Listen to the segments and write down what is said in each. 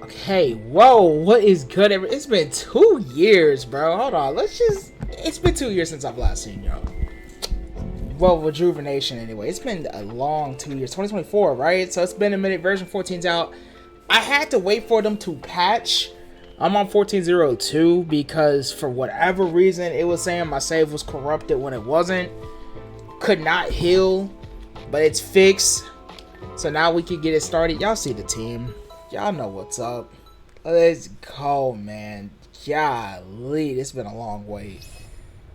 Okay, whoa, what is good? It's been 2 years, bro. Hold on, it's been 2 years since I've last seen y'all. Well, Rejuvenation anyway. It's been a long 2 years. 2024, right? So it's been a minute. Version 14's out. I had to wait for them to patch. I'm on 14.02 because for whatever reason, it was saying my save was corrupted when it wasn't. Could not heal, but it's fixed. So now we can get it started. Y'all see the team. Y'all know what's up. Let's go, man. Golly, it's been a long wait.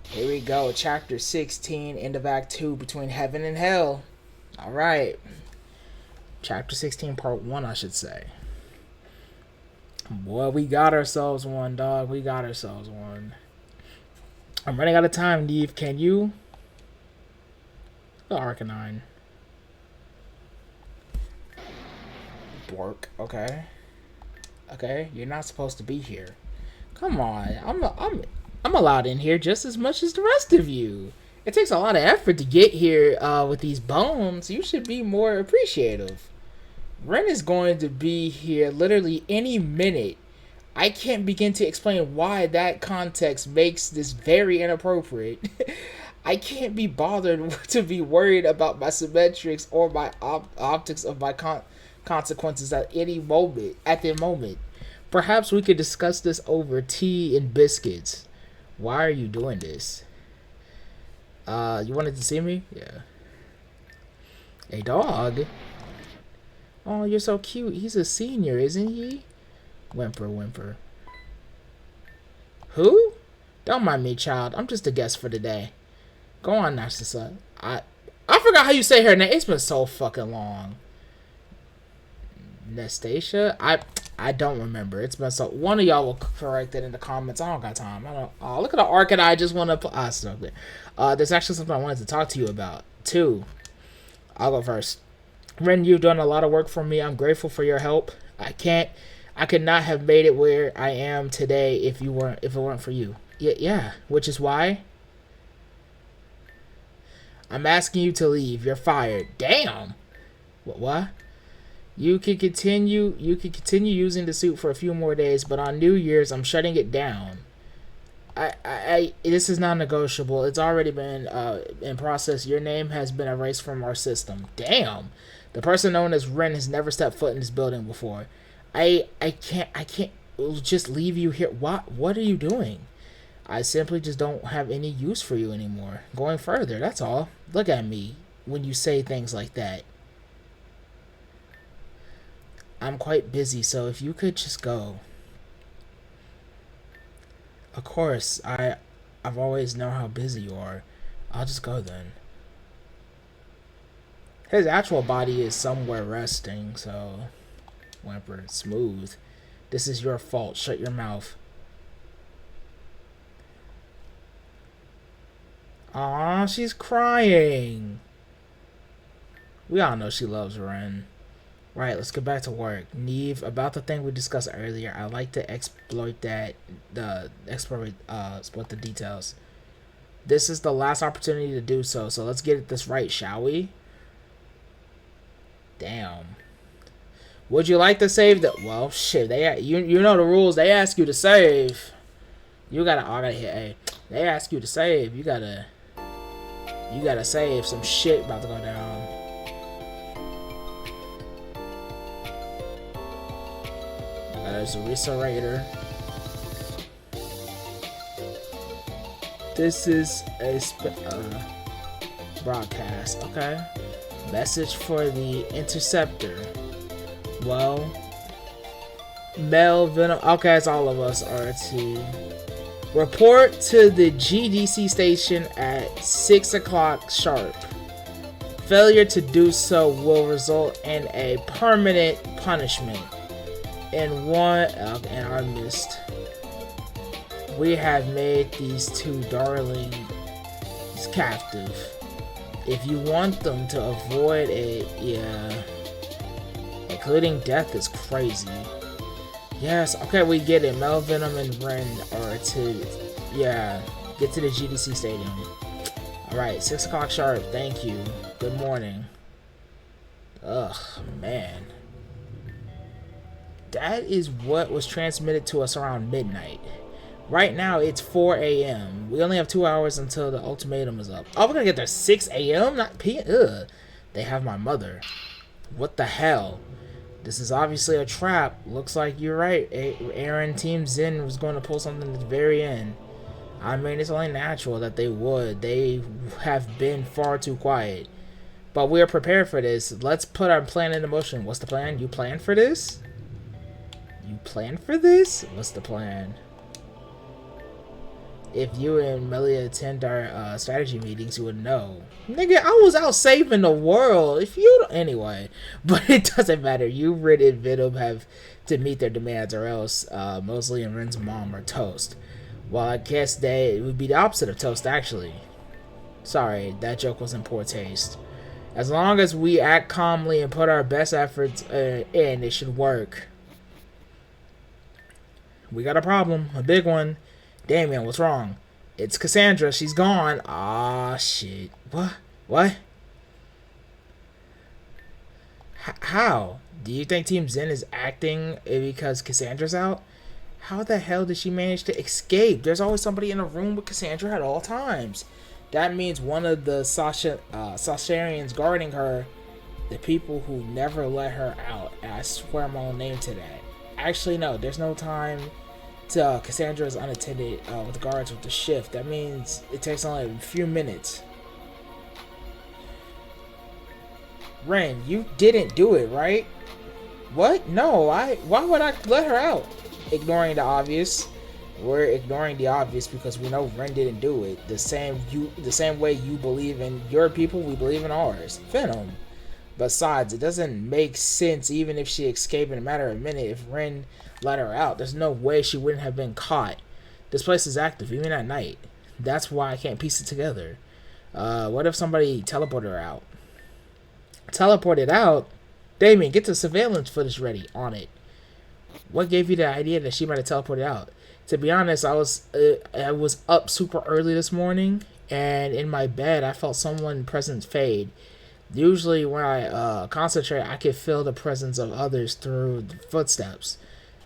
Here we go. Chapter 16, end of Act 2, Between Heaven and Hell. Alright. Chapter 16, Part 1, I should say. Boy, we got ourselves one, dog. We got ourselves one. I'm running out of time, Neve. Can you? The Arcanine. Bork. Okay. Okay, you're not supposed to be here. Come on. I'm allowed in here just as much as the rest of you. It takes a lot of effort to get here with these bones. You should be more appreciative. Ren is going to be here literally any minute. I can't begin to explain why that context makes this very inappropriate. I can't be bothered to be worried about my symmetrics or my optics of my consequences at any moment. At the moment, perhaps we could discuss this over tea and biscuits. Why are you doing this? You wanted to see me? Yeah. A dog? Oh, you're so cute. He's a senior, isn't he? Whimper, whimper. Who? Don't mind me, child. I'm just a guest for today. Go on, Narcissa. I forgot how you say her name. It's been so fucking long. Nastasia? I don't remember. It's been so. One of y'all will correct it in the comments. I don't got time. I don't. Oh, look at the arc, and I just want to. So good. There's actually something I wanted to talk to you about too. I'll go first. Ren, you've done a lot of work for me. I'm grateful for your help. I could not have made it where I am today if it weren't for you. Yeah. Which is why I'm asking you to leave. You're fired. Damn. What? You can continue using the suit for a few more days, but on New Year's I'm shutting it down. This is non-negotiable. It's already been in process. Your name has been erased from our system. Damn. The person known as Ren has never stepped foot in this building before. I can't just leave you here. What are you doing? I simply just don't have any use for you anymore. Going further, that's all. Look at me when you say things like that. I'm quite busy, so if you could just go. Of course, I've always known how busy you are. I'll just go then. His actual body is somewhere resting, so whimper, smooth. This is your fault. Shut your mouth. Aw, she's crying. We all know she loves Ren. Right, let's get back to work. Neve, about the thing we discussed earlier, I'd like to exploit the details. This is the last opportunity to do so, so let's get this right, shall we? Damn. Would you like to save the... Well, shit, you know the rules. They ask you to save. You gotta... Oh, I gotta hit A. They ask you to save. You gotta save. Some shit about to go down. There's a restorator. This is a broadcast. Okay. Message for the interceptor. Well, Mel Venom. Okay, it's all of us are to report to the GDC station at 6 o'clock sharp. Failure to do so will result in a permanent punishment. And our missed. We have made these two darlings captive. If you want them to avoid including death is crazy. Yes, okay, we get it. Mel Venom and Ren are to, get to the GDC stadium. Alright, 6 o'clock sharp. Thank you. Good morning. Ugh, man. That is what was transmitted to us around midnight. Right now, it's 4 a.m. We only have 2 hours until the ultimatum is up. Oh, we're gonna get there 6 a.m. Not p.m. Ugh. They have my mother. What the hell? This is obviously a trap. Looks like you're right. Aaron Team Zen was going to pull something at the very end. I mean, it's only natural that they would. They have been far too quiet. But we are prepared for this. Let's put our plan into motion. What's the plan? You plan for this? You plan for this? What's the plan? If you and Melly attend our strategy meetings, you would know. Nigga, I was out saving the world. If you don't... Anyway. But it doesn't matter. You, Rid, and Venom have to meet their demands, or else Mosley and Ren's mom are toast. Well, I guess it would be the opposite of toast, actually. Sorry, that joke was in poor taste. As long as we act calmly and put our best efforts in, it should work. We got a problem. A big one. Damien, what's wrong? It's Cassandra. She's gone. Ah, shit. What? How? Do you think Team Zen is acting because Cassandra's out? How the hell did she manage to escape? There's always somebody in a room with Cassandra at all times. That means one of the Sasharians guarding her, the people who never let her out. And I swear my own name to that. Actually, no. There's no time to Cassandra is unattended with guards with the shift. That means it takes only a few minutes. Ren, you didn't do it, right? What? No, why would I let her out? Ignoring the obvious. We're ignoring the obvious because we know Ren didn't do it. The same way you believe in your people, we believe in ours. Venom. Besides, it doesn't make sense even if she escaped in a matter of a minute. If Ren let her out, there's no way she wouldn't have been caught. This place is active even at night. That's why I can't piece it together. What if somebody teleported her out? Teleported out? Damien, get the surveillance footage ready. On it. What gave you the idea that she might have teleported out? To be honest, I was up super early this morning, and in my bed, I felt someone's presence fade. Usually, when I concentrate, I can feel the presence of others through the footsteps.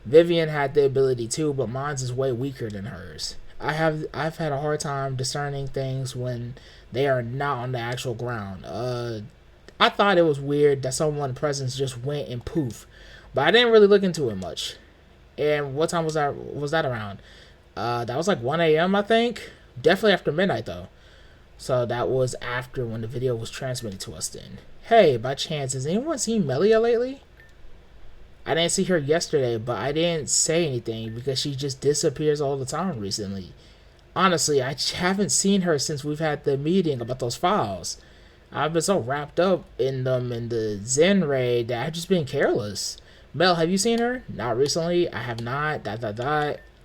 Vivian had the ability too, but mine's is way weaker than hers. I've had a hard time discerning things when they are not on the actual ground. I thought it was weird that someone's presence just went and poof, but I didn't really look into it much. And what time was that around? That was like 1 a.m. I think. Definitely after midnight though. So that was after when the video was transmitted to us then. Hey, by chance, has anyone seen Melia lately? I didn't see her yesterday, but I didn't say anything because she just disappears all the time recently. Honestly, I haven't seen her since we've had the meeting about those files. I've been so wrapped up in them in the Zen raid that I've just been careless. Mel, have you seen her? Not recently. I have not.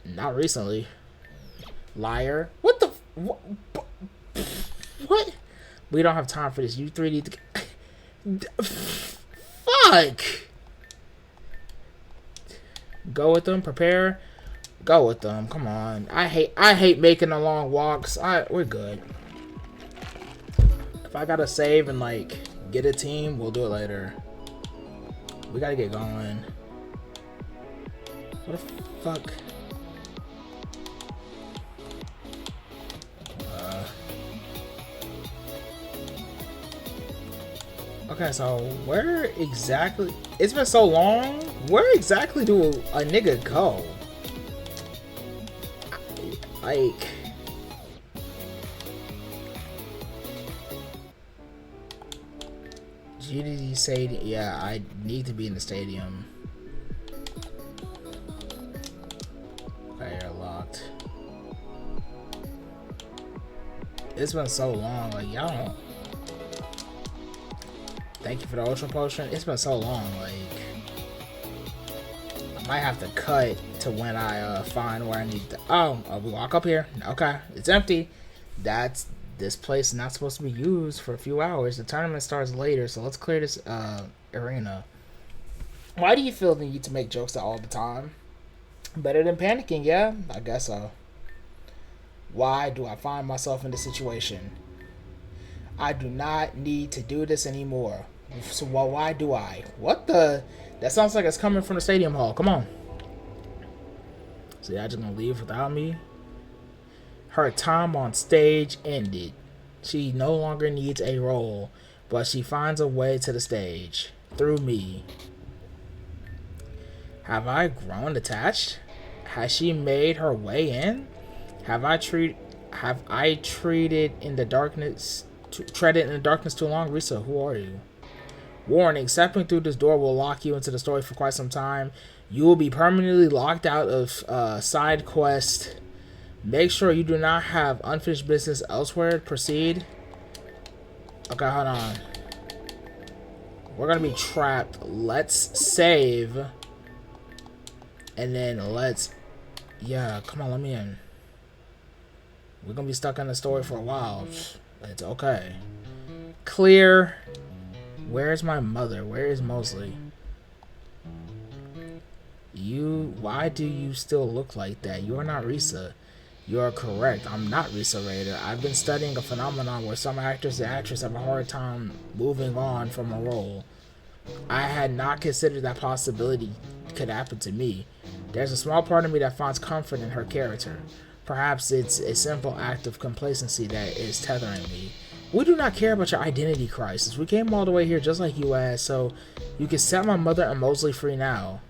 Not recently. Liar. What the... What? We don't have time for this. You three need to... Fuck! Go with them. Prepare. Go with them. Come on. I hate making the long walks. We're good. If I gotta save and, like, get a team, we'll do it later. We gotta get going. What the fuck? Okay, so where exactly... It's been so long. Where exactly do a nigga go? Like... GDD Stadium. Yeah, I need to be in the stadium. Okay, you're locked. It's been so long. Like, y'all don't... Thank you for the Ocean Potion. It's been so long. Like, I might have to cut to when I find where I need to... Oh, we walk up here. Okay, it's empty. This place is not supposed to be used for a few hours. The tournament starts later, so let's clear this arena. Why do you feel the need to make jokes all the time? Better than panicking, yeah? I guess so. Why do I find myself in this situation? I do not need to do this anymore. So why do I? What the... That sounds like it's coming from the stadium hall. Come on. So y'all just gonna leave without me? Her time on stage ended. She no longer needs a role, but she finds a way to the stage. Through me. Have I grown attached? Has she made her way in? Have I treated in the darkness treaded in the darkness too long? Risa, who are you? Warning, stepping through this door will lock you into the story for quite some time. You will be permanently locked out of side quest. Make sure you do not have unfinished business elsewhere. Proceed. Okay, hold on. We're gonna be trapped. Let's save. And then let's... Yeah, come on, let me in. We're gonna be stuck in the story for a while. It's okay. Clear. Where's my mother? Where is Mosley? Why do you still look like that? You are not Risa. You are correct. I'm not Risa Raider. I've been studying a phenomenon where some actors and actresses have a hard time moving on from a role. I had not considered that possibility could happen to me. There's a small part of me that finds comfort in her character. Perhaps it's a simple act of complacency that is tethering me. We do not care about your identity crisis. We came all the way here just like you asked, so you can set my mother and Mosley free now.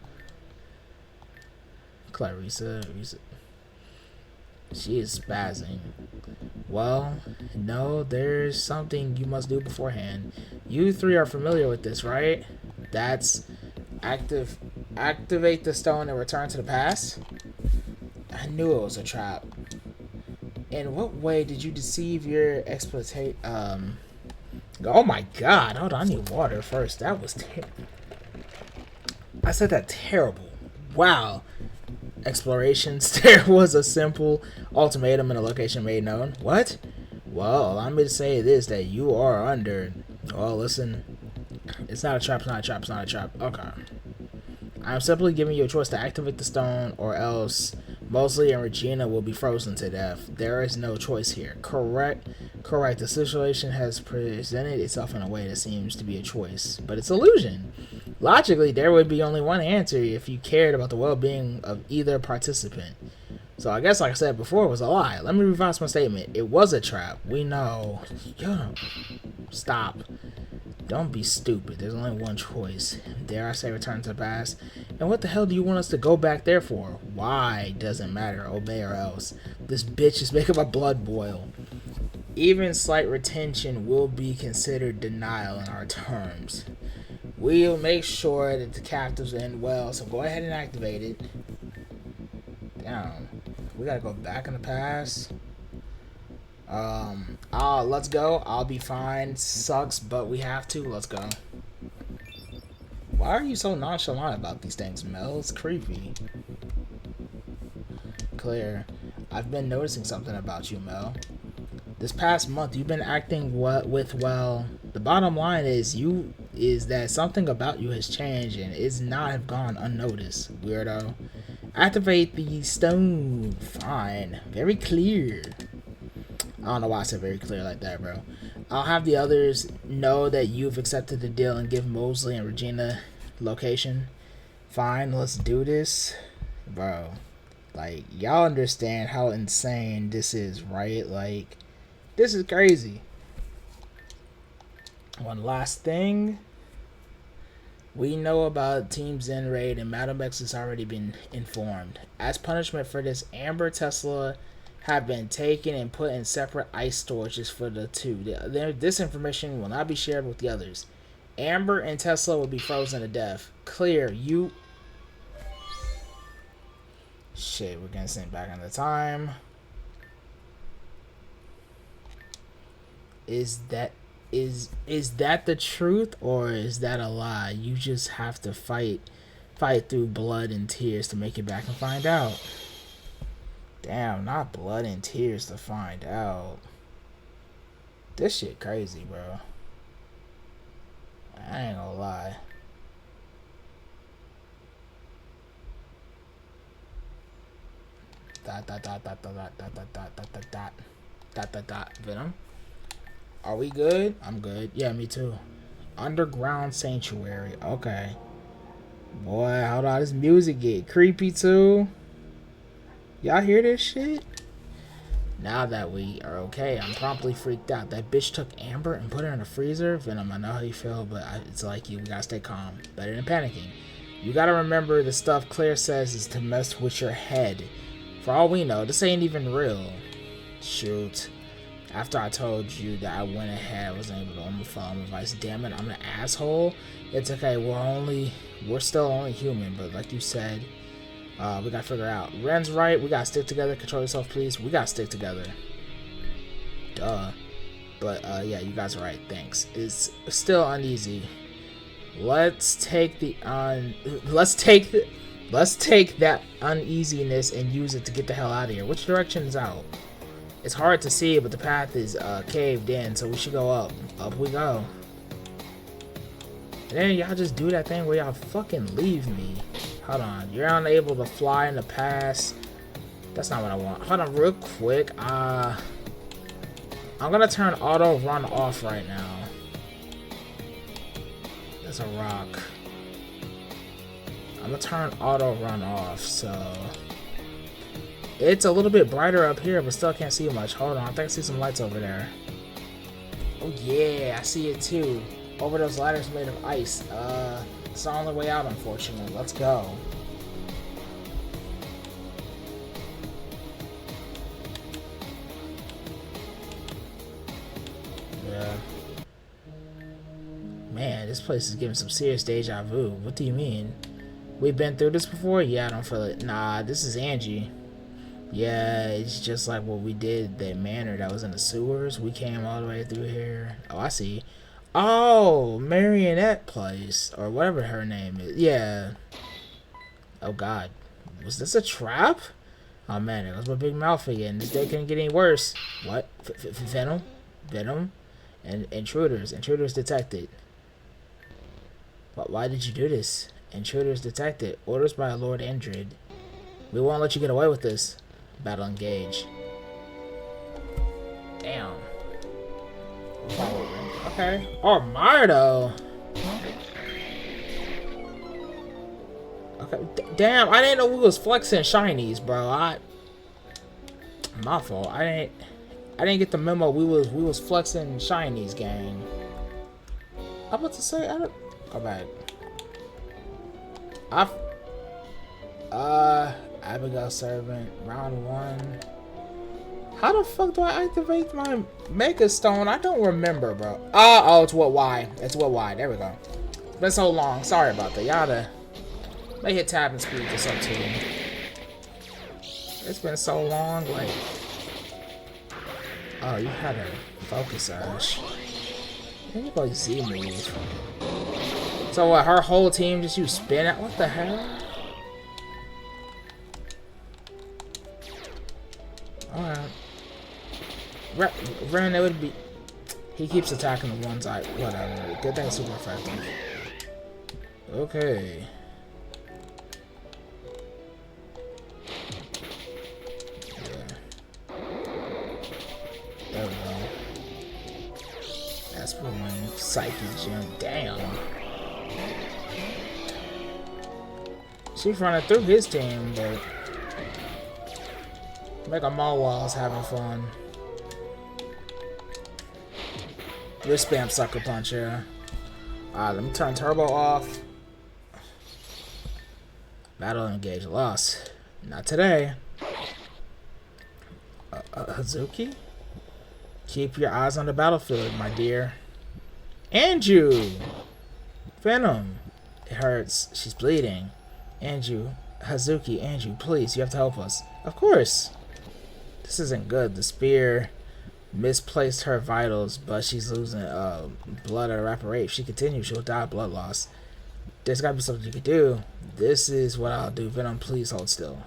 Clarissa. She is spazzing. Well, no, there's something you must do beforehand. You three are familiar with this, right? That's activate the stone and return to the past? I knew it was a trap. In what way did you deceive your exploitation? Oh my god, hold on, I need water first. That was I said that terrible. Wow. Explorations. There was a simple ultimatum and a location made known. What? Well, allow me to say this, that you are under... Well, listen. It's not a trap, it's not a trap, it's not a trap. Okay. I'm simply giving you a choice to activate the stone, or else Mosley and Regina will be frozen to death. There is no choice here. Correct. Correct. The situation has presented itself in a way that seems to be a choice, but it's illusion. Logically, there would be only one answer if you cared about the well-being of either participant. So I guess, like I said before, it was a lie. Let me revise my statement. It was a trap. We know. Stop. Don't be stupid. There's only one choice. Dare I say return to the past? And what the hell do you want us to go back there for? Why? Doesn't matter. Obey or else. This bitch is making my blood boil. Even slight retention will be considered denial in our terms. We'll make sure that the captives end well, so go ahead and activate it. Damn. We gotta go back in the past. Let's go. I'll be fine. Sucks, but we have to. Let's go. Why are you so nonchalant about these things, Mel? It's creepy. Claire, I've been noticing something about you, Mel. This past month, you've been acting well. The bottom line is that something about you has changed and is not have gone unnoticed, weirdo. Activate the stone. Fine. Very clear. I don't know why I said very clear like that, bro. I'll have the others know that you've accepted the deal and give Mosley and Regina location. Fine, let's do this. Bro, like, y'all understand how insane this is, right? Like, this is crazy. One last thing. We know about Team Zen raid and Madam X has already been informed. As punishment for this, Amber Tesla have been taken and put in separate ice storages for the two. This information will not be shared with the others. Amber and Tesla will be frozen to death. Clear, you... Shit, we're getting sent back in the time. Is that the truth, or is that a lie? You just have to fight through blood and tears to make it back and find out. Damn, not blood and tears to find out. This shit crazy, bro. I ain't gonna lie. Venom. Are we good? I'm good. Yeah, me too. Underground Sanctuary. Okay. Boy, hold on. This music get creepy too. Y'all hear this shit? Now that we are okay, I'm promptly freaked out. That bitch took Amber and put her in the freezer. Venom, I know how you feel, but it's like you gotta stay calm. Better than panicking. You gotta remember the stuff Claire says is to mess with your head. For all we know, this ain't even real. Shoot. After I told you that I went ahead, I wasn't able to follow my advice. Damn it, I'm an asshole. It's okay, we're still only human, but like you said, we gotta figure out. Ren's right, we gotta stick together. Control yourself, please. We gotta stick together. Duh. But yeah, you guys are right. Thanks. It's still uneasy. Let's take that uneasiness and use it to get the hell out of here. Which direction is out? It's hard to see, but the path is caved in, so we should go up. Up we go. And then y'all just do that thing where y'all fucking leave me. Hold on, you're unable to fly in the past. That's not what I want. Hold on real quick. I'm gonna turn auto run off right now. There's a rock. I'm gonna turn auto run off, so it's a little bit brighter up here, but still can't see much. Hold on, I think I see some lights over there. Oh yeah, I see it too. Over those ladders made of ice. It's the only way out, unfortunately. Let's go. Yeah. Man, this place is giving some serious deja vu. What do you mean? We've been through this before? Yeah, I don't feel it. Nah, this is Angie. Yeah, it's just like what we did, that manor that was in the sewers. We came all the way through here. Oh, I see. Oh, Marionette place, or whatever her name is. Yeah. Oh God, was this a trap? Oh man, it was my big mouth again. This day couldn't get any worse. What? Venom? Venom? And intruders. Intruders detected. But why did you do this? Intruders detected. Orders by Lord Endred. We won't let you get away with this. Battle engage. Damn. Okay. Armado. Okay. Damn, I didn't know we was flexing shinies, bro. My fault. I didn't get the memo. We was flexing shinies, gang. I'm about to say go back. Abigail Servant, round 1. How the fuck do I activate my Mega Stone? I don't remember, bro. Oh, it's what Y. It's what Y. There we go. It's been so long. Sorry about that. Y'all may hit tab and speed this up too. It's been so long. Like, oh, you had a focus Ash. Then you go Z move. So what? Her whole team just used spin out. What the hell? Alright. Ren, it would be. He keeps attacking the ones whatever. Good thing, super effective. Okay. Yeah. There we go. That's for one psychic gem. Damn. She's running through his team, but Mega Mawwal's having fun. This spam sucker punch here. Let me turn turbo off. Battle engage lost. Not today. Hazuki? Keep your eyes on the battlefield, my dear. Andrew! Venom! It hurts. She's bleeding. Andrew. Hazuki, Andrew, please, you have to help us. Of course! This isn't good. The spear misplaced her vitals, but she's losing blood at a rapid rate. If she continues, she'll die of blood loss. There's gotta be something you can do. This is what I'll do. Venom, please hold still.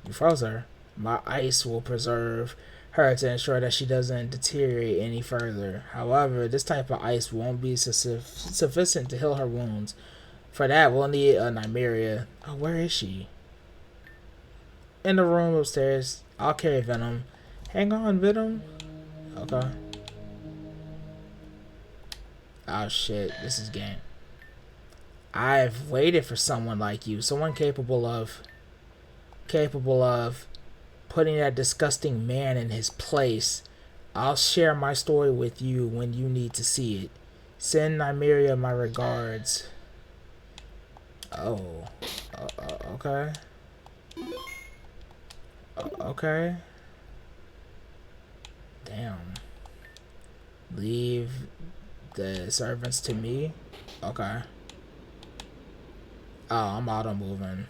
You froze her. My ice will preserve her to ensure that she doesn't deteriorate any further. However, this type of ice won't be sufficient to heal her wounds. For that, we'll need a Nymeria. Oh, where is she? In the room upstairs. I'll carry Venom. Hang on, Venom. Okay. Oh shit, this is game. I've waited for someone like you, someone capable of putting that disgusting man in his place. I'll share my story with you when you need to see it. Send Nymeria my regards. Oh, okay. Okay. Damn. Leave the servants to me. Okay. Oh, I'm auto moving.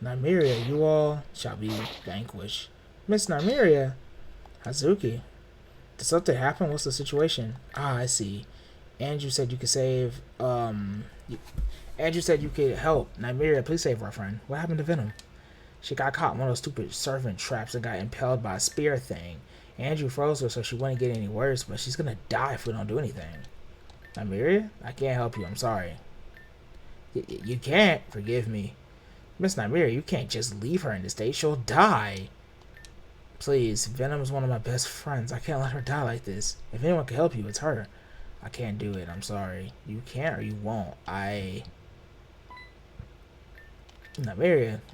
Nymeria, you all shall be vanquished. Miss Nymeria, Hazuki. Did something happen? What's the situation? Ah, I see. Andrew said you could save. Andrew said you could help. Nymeria, please save our friend. What happened to Venom? She got caught in one of those stupid servant traps and got impaled by a spear thing. Andrew froze her so she wouldn't get any worse, but she's gonna die if we don't do anything. Nymeria, I can't help you. I'm sorry. You can't. Forgive me. Miss Nymeria, you can't just leave her in this state. She'll die. Please, Venom is one of my best friends. I can't let her die like this. If anyone can help you, it's her. I can't do it. I'm sorry. You can't or you won't. Nymeria.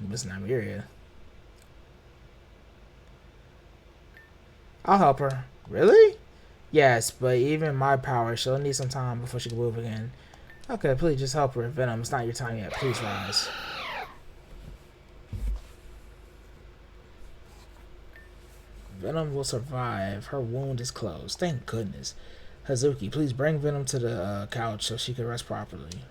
Miss Nymeria. I'll help her. Really? Yes, but even my power, she'll need some time before she can move again. Okay, please just help her. Venom, it's not your time yet. Please rise. Venom will survive. Her wound is closed. Thank goodness. Hazuki, please bring Venom to the couch so she can rest properly.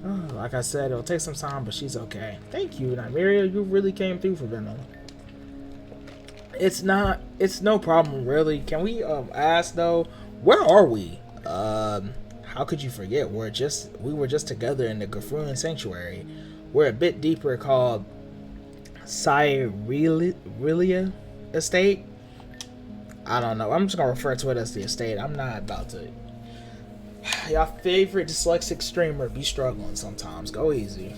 Oh, like I said, it'll take some time, but she's okay. Thank you, Nymeria. You really came through for Venom. It's no problem, really. Can we ask though, where are we? How could you forget? We were just together in the Gafrunian Sanctuary. We're a bit deeper, called Cyrelia Estate. I don't know. I'm just gonna refer to it as the estate. I'm not about to. Y'all favorite dyslexic streamer be struggling sometimes. Go easy.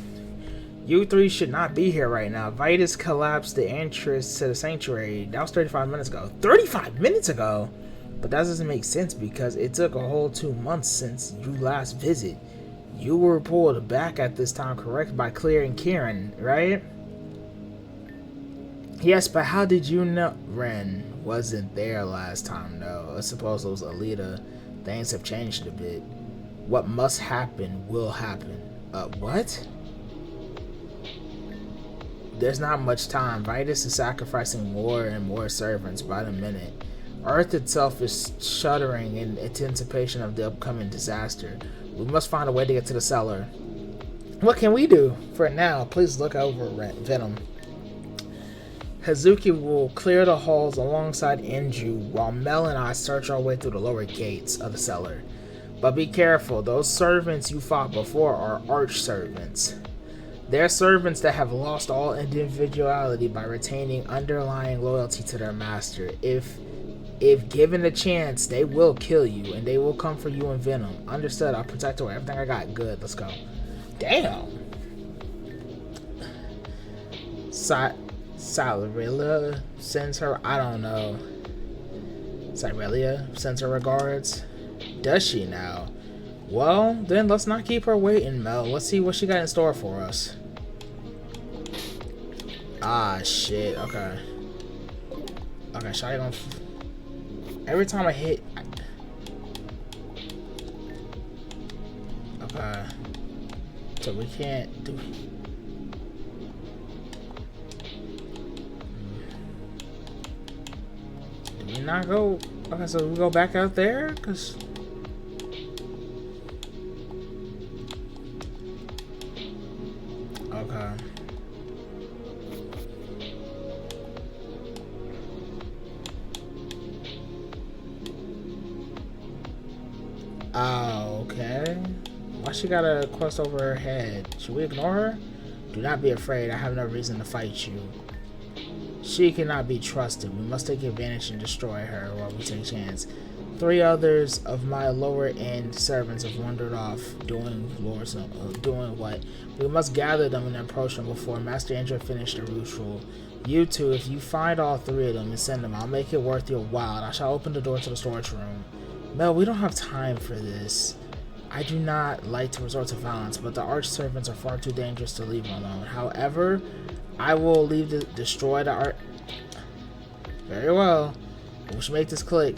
You three should not be here right now. Vitus collapsed the entrance to the sanctuary. That was 35 minutes ago. 35 minutes ago? But that doesn't make sense because it took a whole 2 months since you last visit. You were pulled back at this time, correct? By Claire and Kieran, right? Yes, but how did you know? Ren wasn't there last time, though. I suppose it was Alita. Things have changed a bit. What must happen will happen. What? There's not much time. Vitus is sacrificing more and more servants by the minute. Earth itself is shuddering in anticipation of the upcoming disaster. We must find a way to get to the cellar. What can we do? For now, please look over Venom. Hazuki will clear the halls alongside Enju while Mel and I search our way through the lower gates of the cellar. But be careful, those servants you fought before are arch servants. They're servants that have lost all individuality by retaining underlying loyalty to their master. If given a chance, they will kill you, and they will come for you and Venom. Understood, I'll protect her. Everything I got, good. Let's go. Damn. Cyrelia sends her, I don't know. Cyrelia sends her regards. Does she now? Well, then let's not keep her waiting, Mel. Let's see what she got in store for us. Ah, shit. Okay. Okay, shot it on. Every time I hit. Okay. So we can't do. Did we not go? Okay, so we go back out there? Because. Okay. Oh, okay. Why she got a quest over her head? Should we ignore her? Do not be afraid. I have no reason to fight you. She cannot be trusted. We must take advantage and destroy her while we take a chance. 3 others of my lower-end servants have wandered off, doing what? We must gather them and approach them before Master Andrew finished the ritual. You two, if you find all 3 of them and send them, I'll make it worth your while. I shall open the door to the storage room. Mel, we don't have time for this. I do not like to resort to violence, but the arch-servants are far too dangerous to leave alone. However, I will destroy the arch... Very well. We should make this click.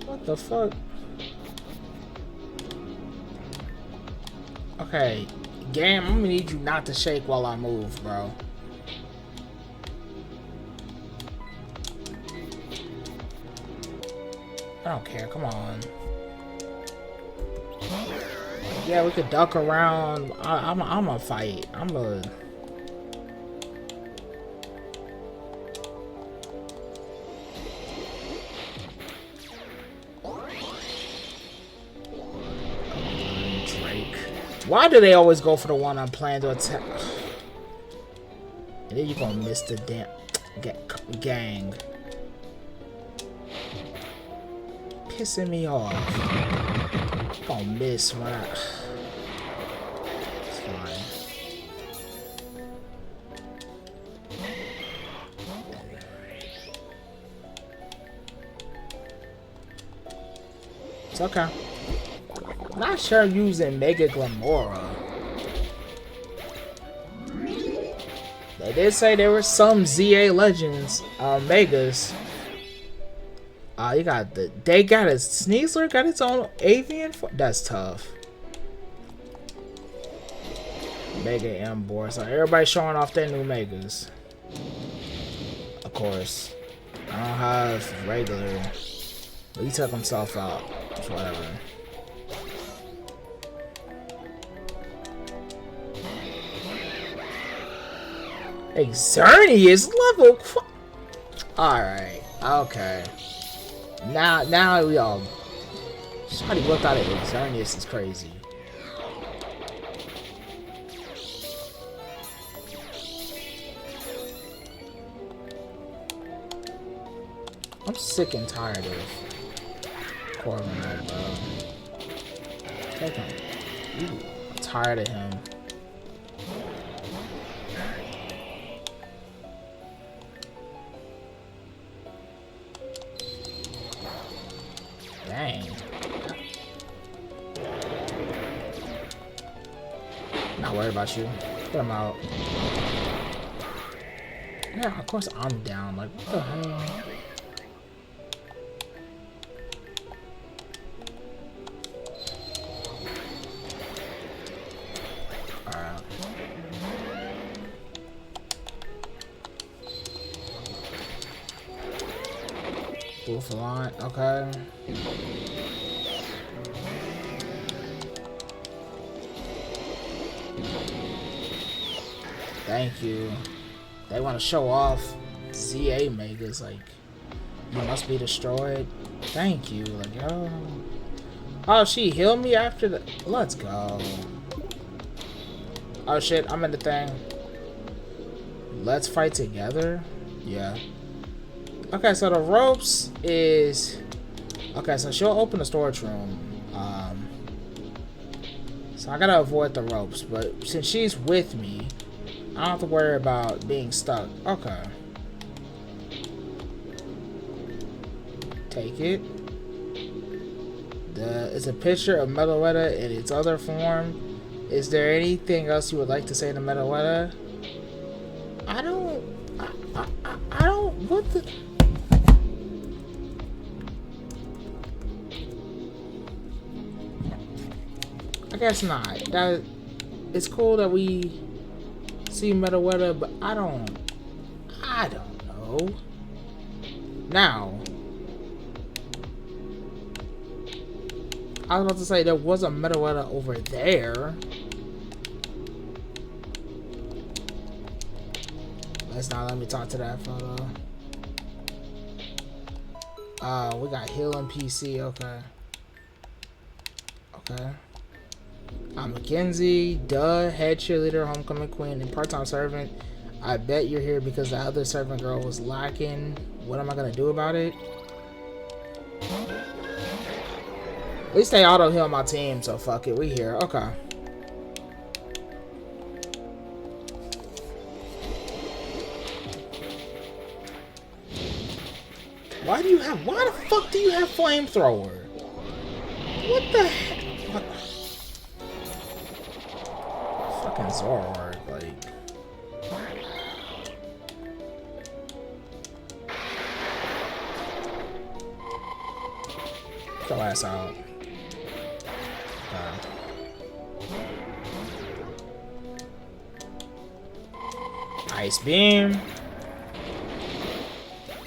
What the fuck? Okay, game, I'm gonna need you not to shake while I move, bro. I don't care, come on. Yeah, we could duck around. I'm a fight. I'm a... Why do they always go for the one I'm planning to attack? And then you're gonna miss the damn gang. Pissing me off. I'm gonna miss when I... It's fine. It's okay. Not sure using Mega Glamora. They did say there were some ZA Legends, Megas. You got the... They got a Sneasler, got its own avian form. That's tough. Mega M board. So everybody showing off their new Megas. Of course. I don't have regular. He took himself out. It's whatever. Xerneas level. Alright. Okay. Now we all. Somebody looked out at Xerneas is crazy. I'm sick and tired of Corvin, bro. Take him. Ooh, I'm tired of him. Dang. Not worried about you. Put him out. Yeah, of course I'm down. Like, what the hell? Alright. Bouffalon, okay. Thank you. They want to show off ZA Megas, like, you must be destroyed. Thank you. Like, oh. Oh, she healed me after the... Let's go. Oh, shit. I'm in the thing. Let's fight together? Yeah. Okay, so the ropes is... Okay, so she'll open the storage room. So I gotta avoid the ropes, but since she's with me, I don't have to worry about being stuck. Okay. Take it. It's a picture of Metaletta in its other form. Is there anything else you would like to say to Metaletta? I don't... What the... I guess not. That... It's cool that we... see Metaletta, but I don't know. Now, I was about to say there was a Metaletta over there. Let's not let me talk to that photo. We got healing PC. Okay. Okay. I'm Mackenzie, duh, head cheerleader, homecoming queen, and part-time servant. I bet you're here because the other servant girl was lacking. What am I gonna do about it? At least they auto-heal my team, so fuck it, we here. Okay. Why the fuck do you have flamethrower? What the heck? What? Fucking Zoroark, like. Get your ass out. Ice beam.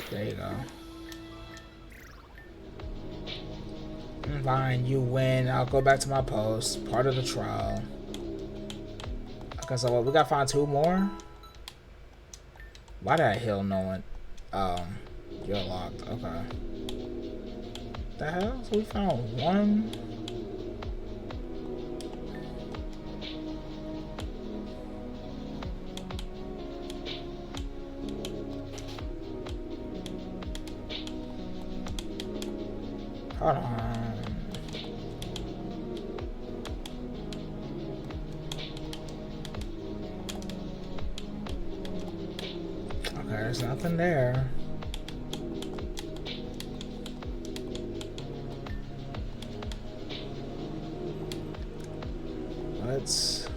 There you go. Fine, you win. I'll go back to my post. Part of the trial. Okay, so what, we gotta find 2 more? Why did I heal no one? You're locked. Okay. The hell? So we found 1. Hold on. Okay, there's nothing there. Let's...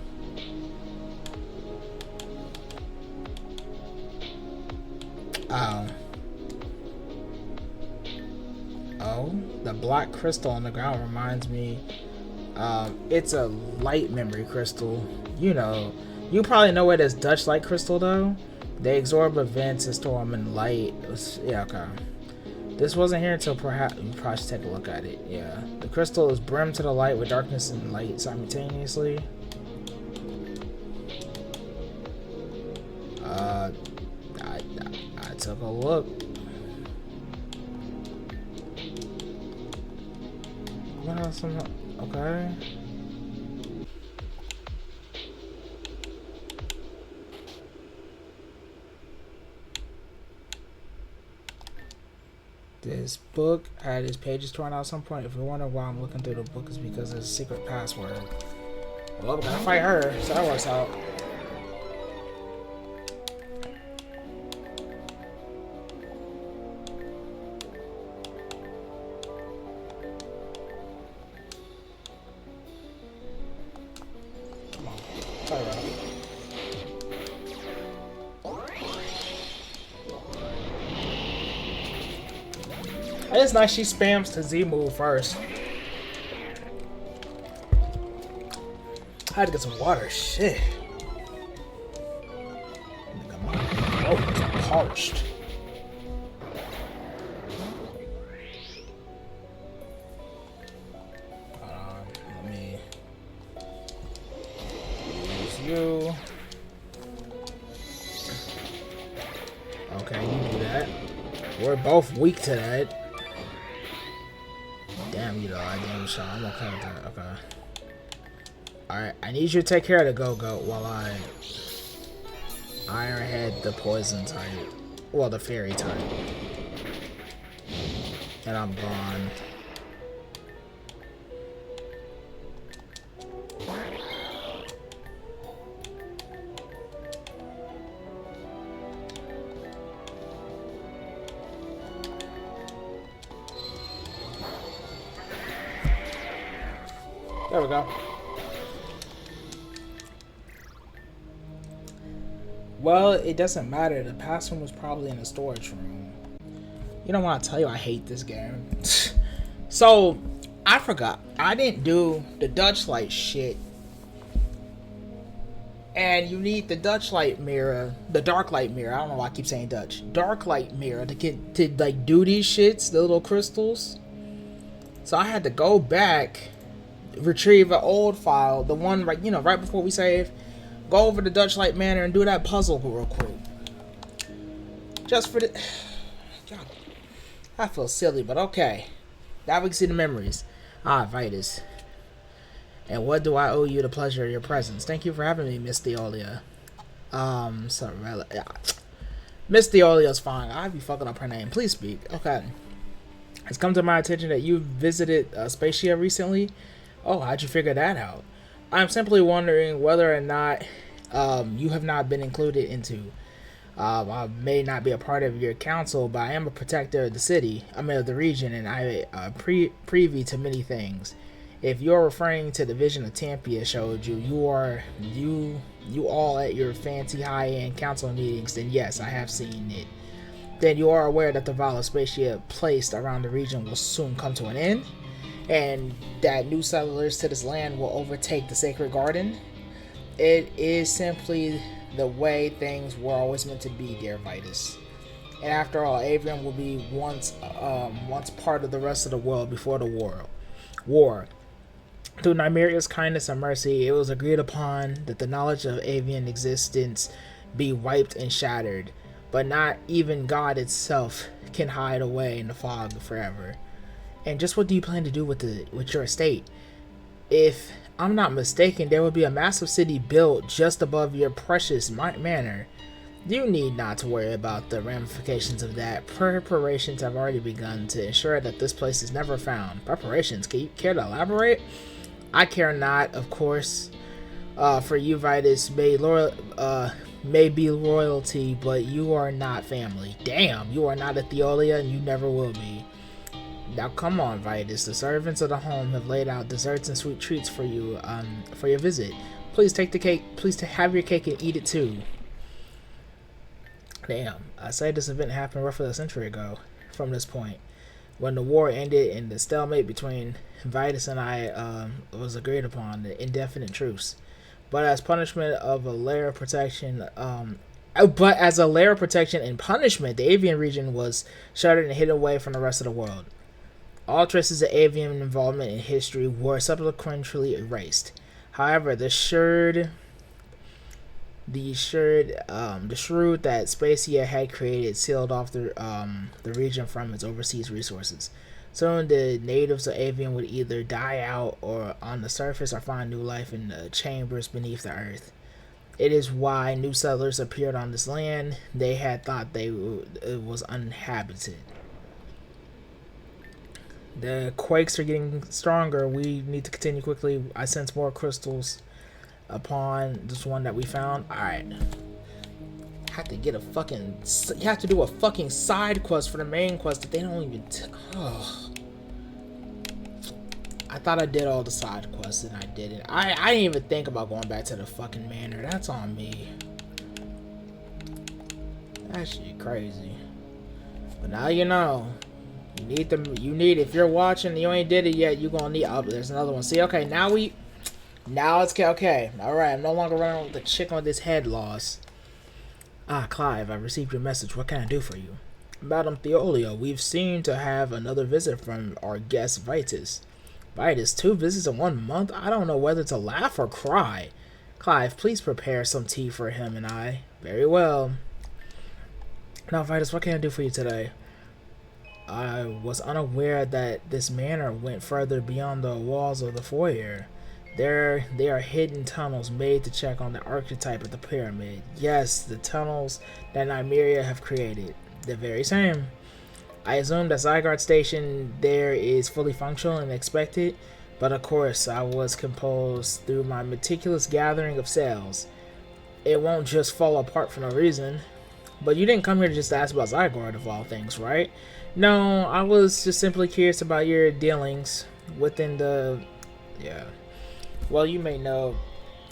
Oh, the black crystal on the ground reminds me, it's a light memory crystal. You know, you probably know it as Dutch light crystal though. They absorb events and store them in light. Yeah, okay. This wasn't here until perhaps, you probably should take a look at it. Yeah, the crystal is brimmed to the light with darkness and light simultaneously. I took a look. What else? Okay. This book had its pages torn out at some point. If you wonder why I'm looking through the book, it's because there's a secret password. Well, we gotta fight her, so that works out. Come on, try it out. It's nice she spams to Z move first. I had to get some water. Shit. Oh, it's parched. Hold on. Let me use you. Okay, you do that. We're both weak to that. Damn, you know, I damn shot. I'm okay with that. Okay. Alright, I need you to take care of the Go-Goat while I Ironhead the poison type. Well, the fairy type. And I'm gone. There we go. Well, it doesn't matter. The password was probably in the storage room. You don't want to tell you I hate this game. So, I forgot. I didn't do the Dutch light shit. And you need the Dutch light mirror, the dark light mirror. I don't know why I keep saying Dutch. Dark light mirror to get to like do these shits, the little crystals. So I had to go back, retrieve an old file, the one right, right before we save. Go over to Dutch Light Manor and do that puzzle real quick. Just for the... God. I feel silly, but okay. Now we can see the memories. Ah, Vitus. And what do I owe you the pleasure of your presence? Thank you for having me, Miss Theolia. Sorry, Miss Theolia's fine. I'd be fucking up her name. Please speak. Okay. It's come to my attention that you visited Spacia recently. Oh, how'd you figure that out? I'm simply wondering whether or not you have not been included into. I may not be a part of your council, but I am a protector of the city. I mean, of the region, and I privy to many things. If you're referring to the vision of Tampia showed you, you all at your fancy high-end council meetings, then yes, I have seen it. Then you are aware that the violent spaceship placed around the region will soon come to an end, and that new settlers to this land will overtake the sacred garden. It is simply the way things were always meant to be, dear Vitus. And after all, Avian will be once part of the rest of the world before the war. Through Nymeria's kindness and mercy, it was agreed upon that the knowledge of avian existence be wiped and shattered, but not even God itself can hide away in the fog forever. And just what do you plan to do with your estate? If I'm not mistaken, there will be a massive city built just above your precious manor. You need not to worry about the ramifications of that. Preparations have already begun to ensure that this place is never found. Preparations? Can you care to elaborate? I care not, of course. For you, Vitus, may be royalty, but you are not family. Damn, you are not a Theolia, and you never will be. Now come on, Vitus. The servants of the home have laid out desserts and sweet treats for you, for your visit. Please take the cake. Please have your cake and eat it too. Damn, I say this event happened roughly a century ago. From this point, when the war ended and the stalemate between Vitus and I was agreed upon, the indefinite truce. But as punishment of a layer of protection, and punishment, the avian region was shuttered and hidden away from the rest of the world. All traces of avian involvement in history were subsequently erased. However, the shroud that Spacia had created sealed off the region from its overseas resources. Soon the natives of Avian would either die out or on the surface or find new life in the chambers beneath the earth. It is why new settlers appeared on this land. They had thought it was uninhabited. The quakes are getting stronger. We need to continue quickly. I sense more crystals upon this one that we found. Alright. Have to get you have to do a fucking side quest for the main quest that they don't even I thought I did all the side quests and I didn't. I didn't even think about going back to the fucking manor. That's on me. That shit crazy. But now you know. You need if you're watching and you ain't did it yet, you gonna need there's another one. See, okay, now it's okay. Alright, I'm no longer running with the chick on this head loss. Ah, Clive, I received your message. What can I do for you? Madam Theolia, we've seemed to have another visit from our guest Vitus. Vitus, 2 visits in 1 month? I don't know whether to laugh or cry. Clive, please prepare some tea for him and I. Very well. Now, Vitus, what can I do for you today? I was unaware that this manor went further beyond the walls of the foyer. There are hidden tunnels made to check on the archetype of the pyramid. Yes, the tunnels that Nymeria have created. The very same. I assume that Zygarde Station there is fully functional and expected, but of course I was composed through my meticulous gathering of cells. It won't just fall apart for no reason. But you didn't come here just to ask about Zygarde of all things, right? No, I was just simply curious about your dealings within the... Yeah. Well, you may know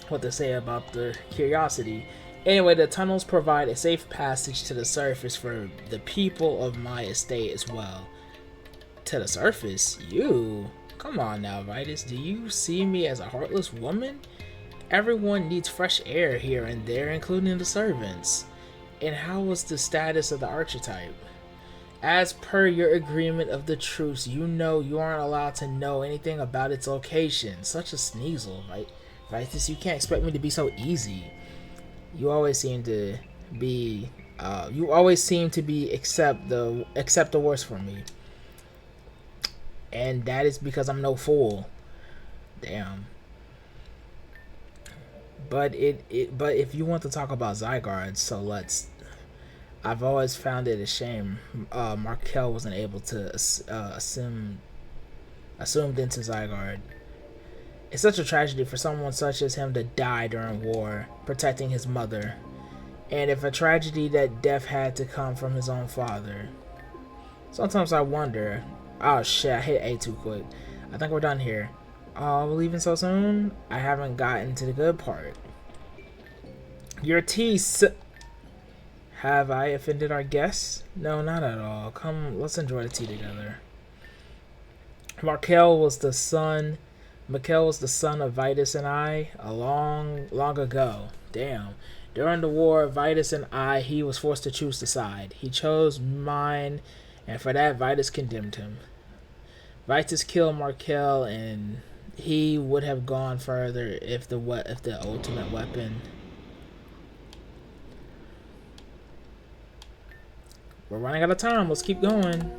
what to say about the curiosity. Anyway, the tunnels provide a safe passage to the surface for the people of my estate as well. To the surface? You? Come on now, Vitus. Do you see me as a heartless woman? Everyone needs fresh air here and there, including the servants. And how was the status of the archetype? As per your agreement of the truce, you know you aren't allowed to know anything about its location. Such a sneasel, right? Vitus, you can't expect me to be so easy. You always seem to be You always seem to be accept the worst for me, and that is because I'm no fool. Damn. But if you want to talk about Zygarde, so let's. I've always found it a shame Markel wasn't able to assumed into Zygarde. It's such a tragedy for someone such as him to die during war, protecting his mother. And if a tragedy that death had to come from his own father. Sometimes I wonder. Oh shit, I hit A too quick. I think we're done here. Oh, we're leaving so soon? I haven't gotten to the good part. Your tea. Have I offended our guests? No, not at all. Come, let's enjoy the tea together. Markel was the son of Vitus and I long ago. Damn. During the war, Vitus and I, he was forced to choose the side. He chose mine, and for that, Vitus condemned him. Vitus killed Markel, and he would have gone further if the ultimate weapon. We're running out of time. Let's keep going.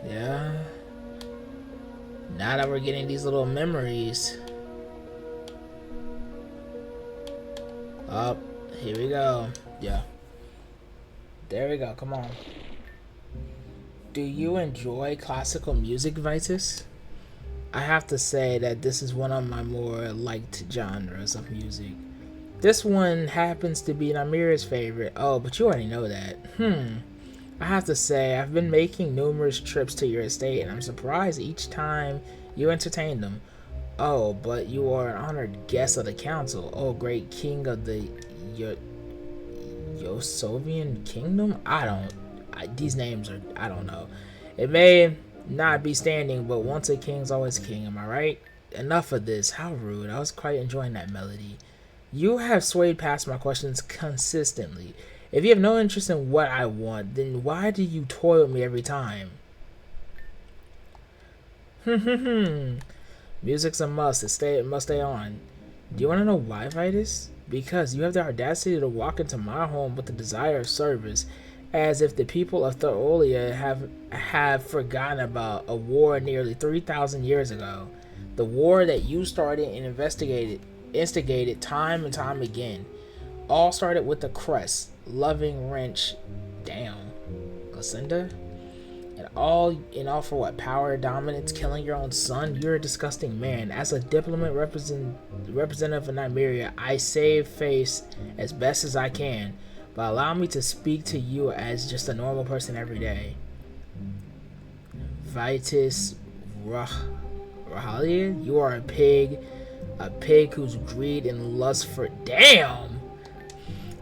Yeah. Now that we're getting these little memories. Up. Here we go. Yeah. There we go. Come on. Do you enjoy classical music, Vitus? I have to say that this is one of my more liked genres of music. This one happens to be Namira's favorite. Oh, but you already know that. I have to say, I've been making numerous trips to your estate, and I'm surprised each time you entertain them. Oh, but you are an honored guest of the council. Oh, great king of the Yosovian kingdom? These names are, I don't know. It may not be standing, but once a king's always king, am I right? Enough of this. How rude. I was quite enjoying that melody. You have swayed past my questions consistently. If you have no interest in what I want, then why do you toy with me every time? Music's a must. It must stay on. Do you want to know why, Vitus? Because you have the audacity to walk into my home with the desire of service, as if the people of Thoria have forgotten about a war nearly 3,000 years ago. The war that you started and instigated time and time again. All started with the crest, loving wrench, down, Glycinda, and all for what? Power, dominance, killing your own son. You're a disgusting man. As a diplomat representative of Nymeria, I save face as best as I can, but allow me to speak to you as just a normal person every day. Vitus Rahalia, you are a pig whose greed and lust for damn.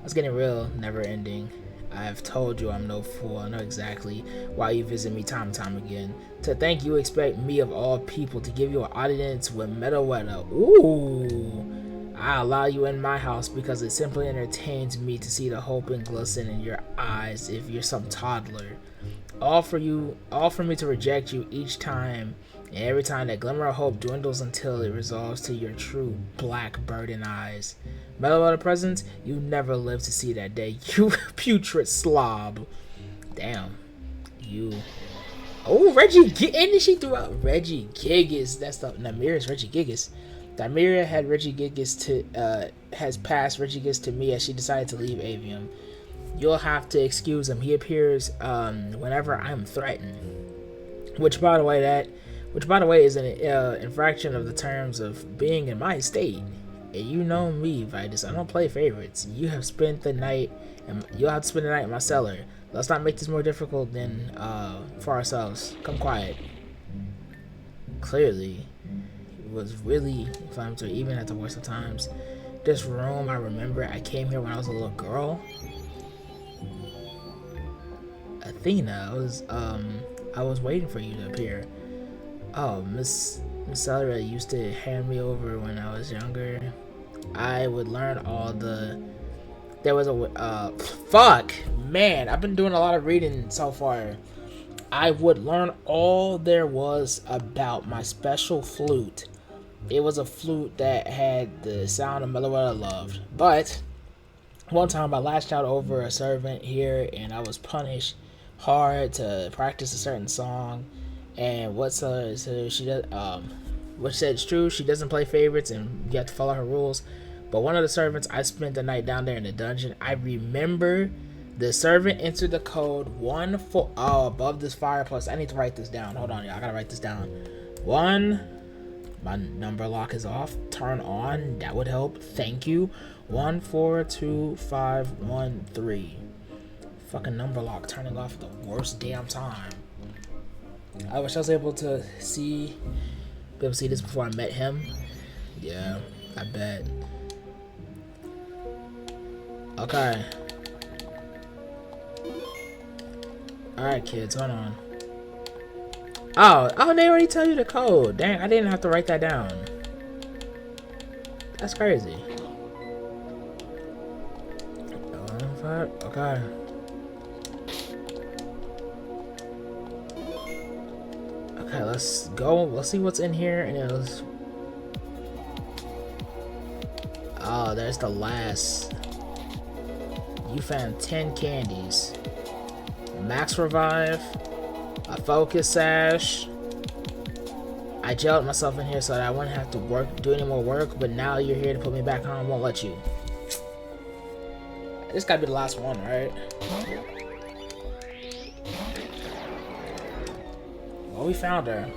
It's getting real, never ending. I have told you I'm no fool. I know exactly why you visit me time and time again. To think you expect me of all people to give you an audience with Meadowetta. Ooh. I allow you in my house because it simply entertains me to see the hope and glisten in your eyes if you're some toddler. All for me to reject you each time, and every time that glimmer of hope dwindles until it resolves to your true black burden eyes. Meadowetta presence, you never live to see that day, you putrid slob. Damn. You. Oh, Reggie, and she threw out Reggie Gigas. That's the Namira's Reggie Gigas. Nymeria had Reggie Gigas has passed Reggie Gigas to me as she decided to leave Avium. You'll have to excuse him. He appears whenever I'm threatened. Which, by the way, is an infraction of the terms of being in my estate. And you know me, Vitus. I don't play favorites. You'll have to spend the night in my cellar. Let's not make this more difficult than for ourselves. Come quiet. Clearly, it was really inflammatory, even at the worst of times. This room, I remember, I came here when I was a little girl. Athena, I was waiting for you to appear. Oh, Miss Celery used to hand me over when I was younger. I would learn all the. There was a fuck, man. I've been doing a lot of reading so far. I would learn all there was about my special flute. It was a flute that had the sound of Meadowetta loved, but One time I lashed out over a servant here, and I was punished hard to practice a certain song. And so she does which said it's true. She doesn't play favorites, and you have to follow her rules. But one of the servants, I spent the night down there in the dungeon. I remember the servant entered the code 1 4 above this fireplace. I need to write this down. Hold on, y'all. I gotta write this down. My number lock is off. Turn on. That would help. Thank you. 142513. Fucking number lock turning off at the worst damn time. I wish I was able to be able to see this before I met him. Yeah, I bet. Okay. Alright, kids, hold on. Oh, they already tell you the code. Dang, I didn't have to write that down. That's crazy. Okay. Okay, let's go. Let's see what's in here. And it was... Oh, there's the last. You found 10 candies. Max revive. A focus sash. I jailed myself in here so that I wouldn't have to do any more work, but now you're here to put me back on. Won't let you. This gotta be the last one, right? Well, we found her.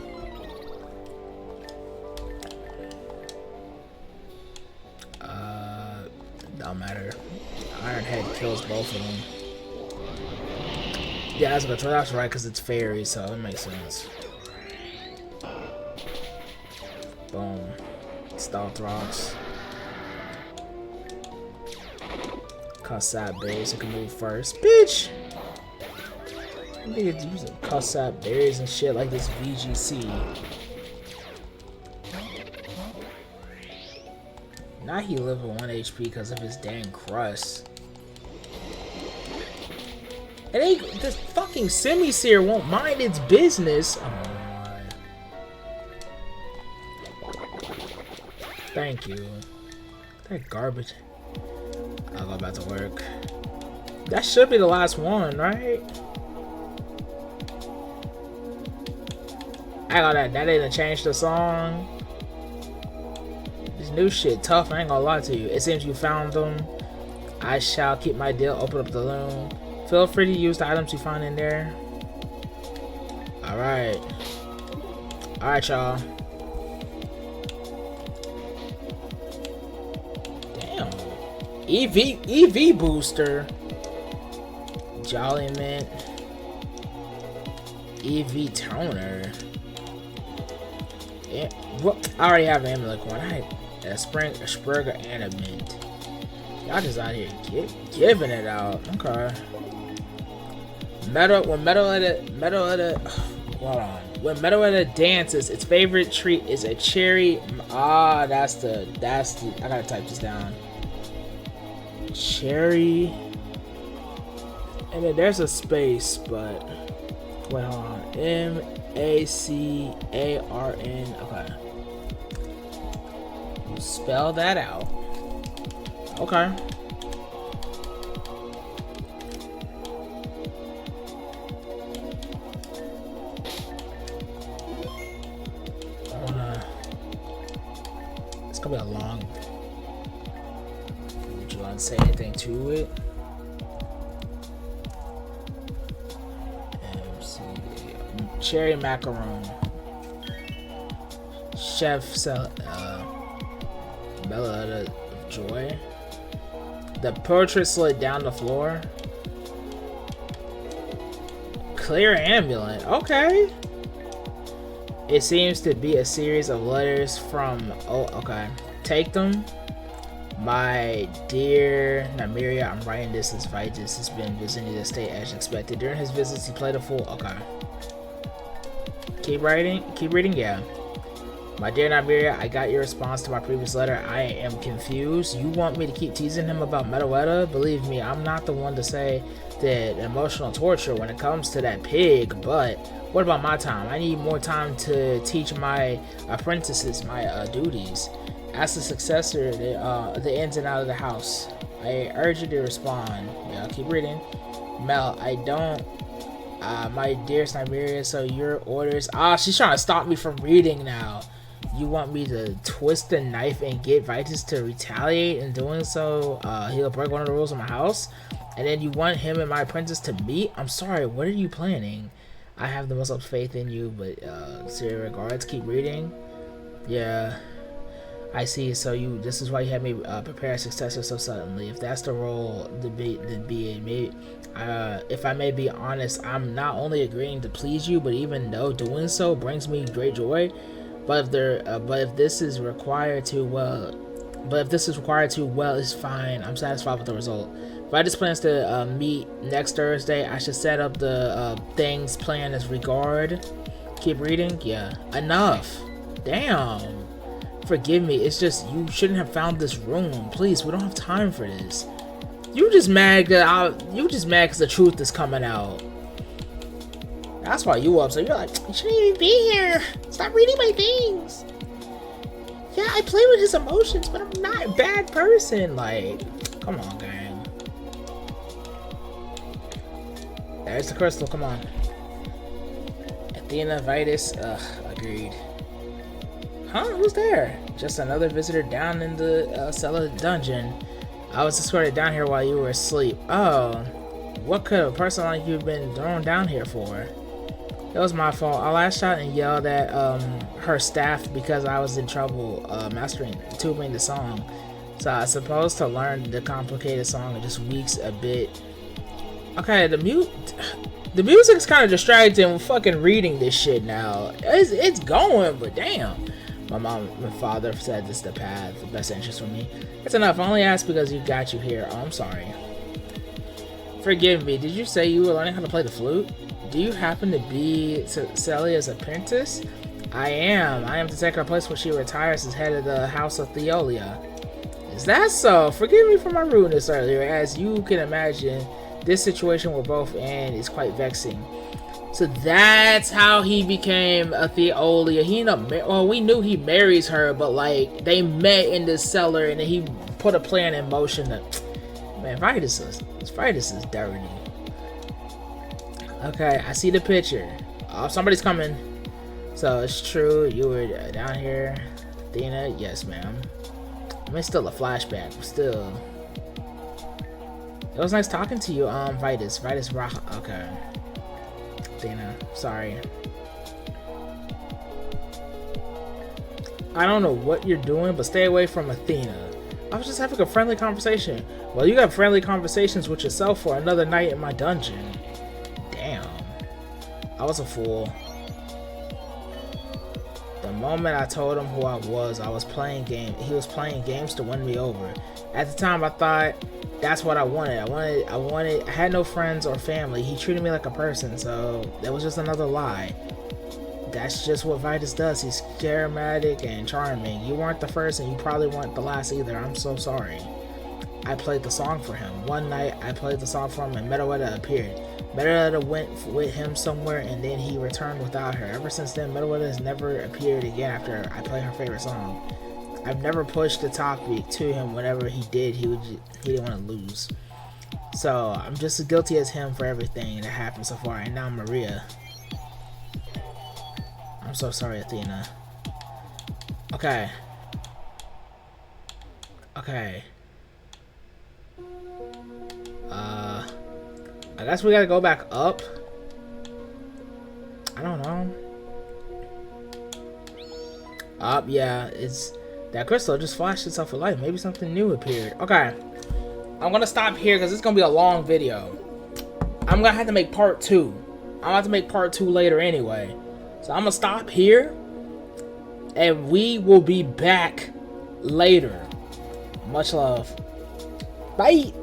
Don't matter. Iron Head kills both of them. Yeah, that's right, because it's fairy, so it makes sense. Boom. Stealth rocks. Cussap berries, you can move first. Bitch! Niggas using cussap berries and shit like this VGC. Now he live with 1 HP because of his dang crust. It ain't this fucking semi-seer won't mind its business. Oh my. Thank you. That garbage. I'll go back to work. That should be the last one, right? I got that. That didn't change the song. This new shit tough. I ain't gonna lie to you. It seems you found them. I shall keep my deal. Open up the loom. Feel free to use the items you find in there. Alright. Alright, y'all. Damn. EV booster. Jolly Mint. EV toner. Yeah. What? I already have an amulet coin. I had a Sprigger and a mint. Y'all just out here giving it out. Okay. When Metaletta dances, its favorite treat is a cherry. Ah, that's the. I gotta type this down. Cherry. And then there's a space, but wait, hold on. MACARN. Okay. Spell that out. Okay. It's gonna be a long. Would you want to say anything to it? Cherry macaron. Chef Bella of Joy. The portrait slid down the floor. Clear amulet. Okay. It seems to be a series of letters from. Oh, okay. Take them. My dear Namiria, I'm writing this as Vitus has been visiting the state as expected. During his visits, he played a fool. Okay. Keep writing. Keep reading. Yeah. My dear Namiria, I got your response to my previous letter. I am confused. You want me to keep teasing him about Metaletta? Believe me, I'm not the one to say that emotional torture when it comes to that pig, but what about my time? I need more time to teach my apprentices my duties. Ask the successor the ins and out of the house. I urge you to respond. Yeah, I'll keep reading. Mel, I don't. My dear Siberia, so your orders. She's trying to stop me from reading now. You want me to twist the knife and get Vitus to retaliate? In doing so, he'll break one of the rules of my house? And then you want him and my apprentice to meet? I'm sorry, what are you planning? I have the most faith in you, but sincere regards. Keep reading. Yeah, I see. So this is why you had me prepare a successor so suddenly. If that's the role to be it. If I may be honest, I'm not only agreeing to please you, but even though doing so brings me great joy. But if this is required to, well, it's fine. I'm satisfied with the result. If I just plans to meet next Thursday, I should set up the things planned as regard. Keep reading. Yeah, enough. Damn. Forgive me. It's just you shouldn't have found this room. Please, we don't have time for this. You just mad because the truth is coming out. That's why you upset. You're like, you shouldn't even be here. Stop reading my things. Yeah, I play with his emotions, but I'm not a bad person. Like, come on, gang. There's the crystal. Come on. Athena, Vitus. Agreed. Huh? Who's there? Just another visitor down in the cellar dungeon. I was escorted down here while you were asleep. Oh, what could a person like you have been thrown down here for? It was my fault. I lashed out and yelled at her staff because I was in trouble tubing the song. So I suppose to learn the complicated song in just weeks a bit. Okay, the music's kind of distracting. Fucking reading this shit now. It's going, but damn. My mom and father said this is the path, the best interest for me. It's enough. I only asked because you got you here. Oh, I'm sorry. Forgive me. Did you say you were learning how to play the flute? Do you happen to be Celia's apprentice? I am. I am to take her place when she retires as head of the House of Theolia. Is that so? Forgive me for my rudeness earlier. As you can imagine, this situation we're both in is quite vexing. So that's how he became a Theolia. Well, we knew he marries her, but like they met in this cellar, and then he put a plan in motion. Man, Vitus is dirty. Okay, I see the picture. Oh, somebody's coming. So it's true, you were down here, Athena. Yes, ma'am. I mean, still a flashback, but still. It was nice talking to you, Vitus Rock. Okay. Athena, sorry. I don't know what you're doing, but stay away from Athena. I was just having a friendly conversation. Well, you got friendly conversations with yourself for another night in my dungeon. Damn. I was a fool. The moment I told him who I was playing game. He was playing games to win me over. At the time, I thought that's what I wanted. I had no friends or family. He treated me like a person, so that was just another lie. That's just what Vitus does. He's charismatic and charming. You weren't the first, and you probably weren't the last either. I'm so sorry. I played the song for him. One night, I played the song for him, and Meadowetta appeared. Meadowetta went with him somewhere, and then he returned without her. Ever since then, Meadowetta has never appeared again after I played her favorite song. I've never pushed the topic to him. Whenever he did, he didn't want to lose. So I'm just as guilty as him for everything that happened so far. And now Maria. I'm so sorry, Athena. Okay. I guess we gotta go back up. I don't know. Yeah, it's that crystal just flashed itself with light. Maybe something new appeared. Okay, I'm gonna stop here because it's gonna be a long video. I'm gonna have to make part 2. I'm gonna have to make part 2 later anyway. So I'm gonna stop here, and we will be back later. Much love. Bye.